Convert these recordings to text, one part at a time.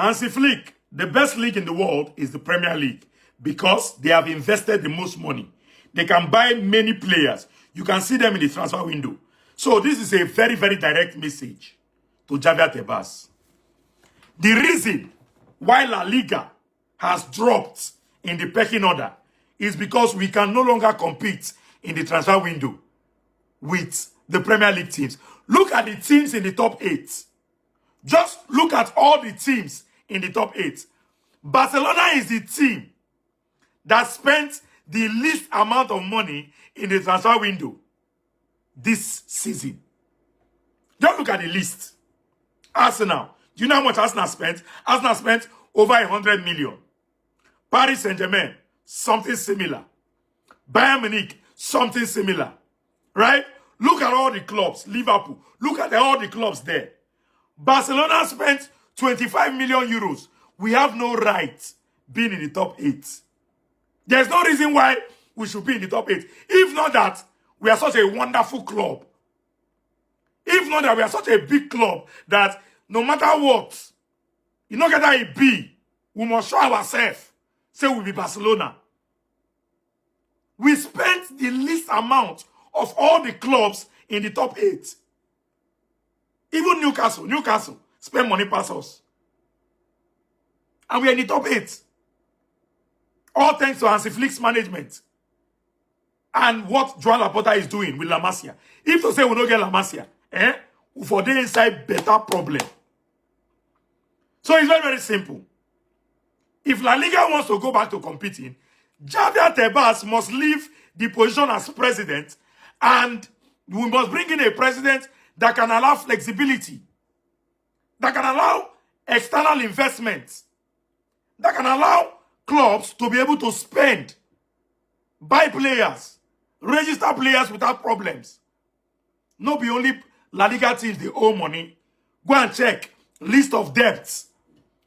Hansi Flick, the best league in the world is the Premier League because they have invested the most money. They can buy many players. You can see them in the transfer window. So this is a very, very direct message to Javier Tebas. The reason why La Liga has dropped in the pecking order is because we can no longer compete in the transfer window with the Premier League teams. Look at the teams in the top 8. Just look at all the teams in the top 8. Barcelona is the team that spent the least amount of money in the transfer window this season. Just look at the list. Arsenal. Do you know how much Arsenal spent? Arsenal spent over 100 million. Paris Saint-Germain, something similar. Bayern Munich, something similar. Right? Look at all the clubs. Liverpool. Look at all the clubs there. Barcelona spent 25 million euros. We have no right being in the top 8. There's no reason why we should be in the top 8. If not that, we are such a wonderful club. If not that, we are such a big club that no matter what, you know, get it be, we must show ourselves. Say we'll be Barcelona. We spent the least amount of all the clubs in the top 8. Even Newcastle spend money past us. And we are in the top 8. All thanks to Hansi Flick's management. And what Joan Laporta is doing with La Masia. If to say we don't get La Masia, for the inside better problem. So it's very, very simple. If La Liga wants to go back to competing, Javier Tebas must leave the position as president, and we must bring in a president that can allow flexibility, that can allow external investments, that can allow clubs to be able to spend, buy players, register players without problems. Not be only La Liga teams, they owe money. Go and check list of debts.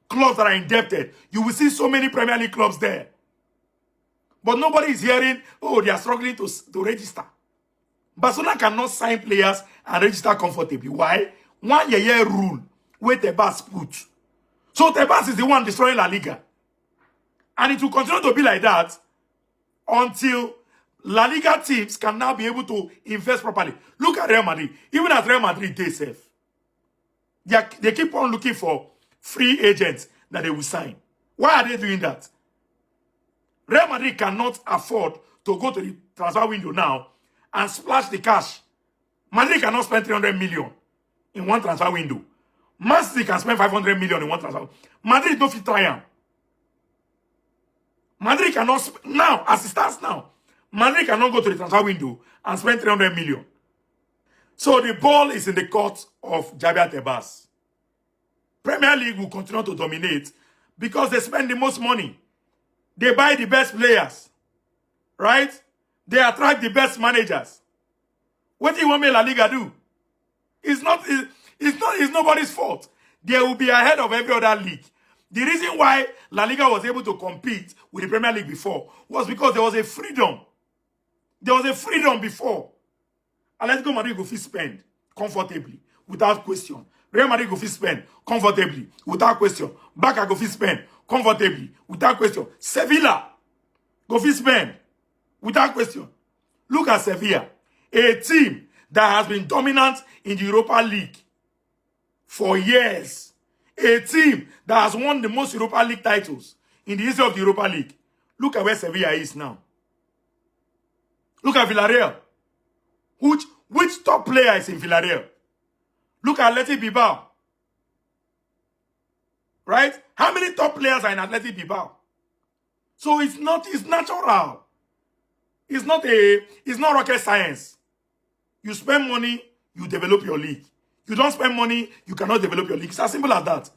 Clubs that are indebted. You will see so many Premier League clubs there. But nobody is hearing, oh, they are struggling to register. Barcelona cannot sign players and register comfortably. Why? 1 year rule where Tebas put. So Tebas is the one destroying La Liga. And it will continue to be like that until La Liga teams can now be able to invest properly. Look at Real Madrid. Even at Real Madrid, they safe. They keep on looking for free agents that they will sign. Why are they doing that? Real Madrid cannot afford to go to the transfer window now and splash the cash. Madrid cannot spend 300 million in one transfer window. Man City can spend 500 million in one transfer. Madrid don't fit try am. Madrid cannot, now, as it stands now, Madrid cannot go to the transfer window and spend 300 million. So the ball is in the court of Javier Tebas. Premier League will continue to dominate because they spend the most money. They buy the best players. Right? They attract the best managers. What do you want me La Liga do? It's nobody's fault. They will be ahead of every other league. The reason why La Liga was able to compete with the Premier League before was because there was a freedom. There was a freedom before. Atletico Madrid go fit spend comfortably, without question. Real Madrid go fit spend comfortably, without question. Barca go fit spend comfortably, without question. Sevilla go fit spend, without question. Look at Sevilla, a team that has been dominant in the Europa League for years. A team that has won the most Europa League titles in the history of the Europa League. Look at where Sevilla is now. Look at Villarreal. Which top player is in Villarreal? Look at Athletic Bilbao. Right? How many top players are in Athletic Bilbao? So it's natural. It's not rocket science. You spend money, you develop your league. You don't spend money, you cannot develop your league. It's as simple as that.